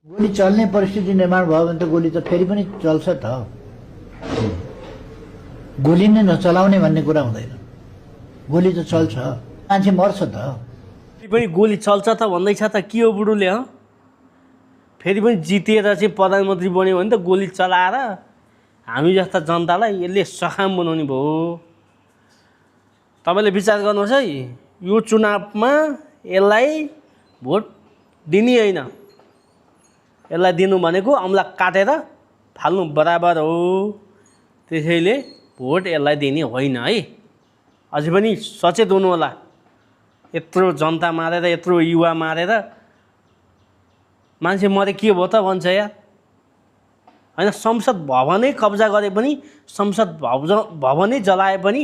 गोली चल्ने परिस्थिति निर्माण भयो भने त गोली त फेरि पनि चल्छ त। गोली नै नचलाउने भन्ने कुरा हुँदैन, गोली त चल्छ, मान्छे मर्छ त। फेरि पनि गोली चल्छ त भन्दैछ त के हो बुढोले? फेरि पनि जितेर चाहिँ प्रधानमन्त्री बन्यो भने त गोली चलाएर हामी जस्ता जनतालाई यसले सखाम बनाउने भयो। तपाईँले विचार गर्नुहोस् है, यो चुनावमा यसलाई भोट दिने होइन, यसलाई दिनु भनेको औँला काटेर फाल्नु बराबर हो। त्यसैले भोट यसलाई दिने होइन है। अझै पनि सचेत हुनु होला। यत्रो जनता मारेर, यत्रो युवा मारेर मान्छे मरे के भयो त भन्छ यार, होइन? संसद भवनै कब्जा गरे पनि, संसद भवनै जलाए पनि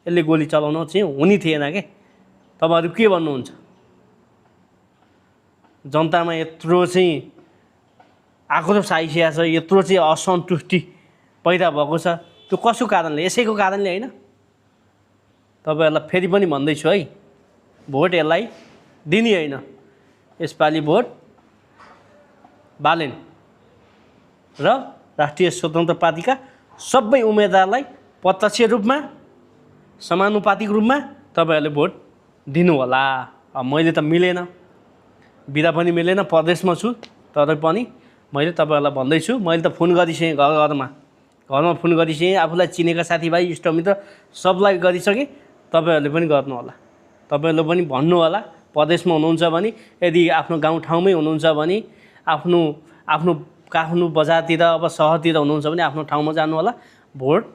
यसले गोली चलाउन चाहिँ हुने थिएन के। तपाईँहरू के भन्नुहुन्छ? जनतामा यत्रो चाहिँ आक्रोश आइसकेको छ, यत्रो चाहिँ असन्तुष्टि पैदा भएको छ, त्यो कसको कारणले? यसैको कारणले होइन? तपाईँहरूलाई फेरि पनि भन्दैछु है, भोट यसलाई दिने होइन। यसपालि भोट बालेन र राष्ट्रिय स्वतन्त्र पार्टीका सबै उम्मेदवारलाई प्रत्यक्ष रूपमा, समानुपातिक रूपमा तपाईँहरूले भोट दिनु होला। मैले त मिलेन, बिदा पनि मिलेन, प्रदेशमा छु, तर पनि मैले तपाईँहरूलाई भन्दैछु। मैले त फोन गरिसकेँ, घरमा फोन गरिसकेँ, आफूलाई चिनेका साथीभाइ इष्टमित्र सबलाई गरिसकेँ। तपाईँहरूले पनि गर्नु होला, तपाईँहरूले पनि भन्नु होला। प्रदेशमा हुनुहुन्छ भने, यदि आफ्नो गाउँठाउँमै हुनुहुन्छ भने, आफ्नो बजारतिर, अब सहरतिर हुनुहुन्छ भने आफ्नो ठाउँमा जानु होला, भोट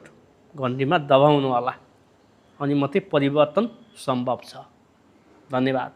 घन्टीमा दबाउनु होला, अनि मात्रै परिवर्तन सम्भव छ। धन्यवाद।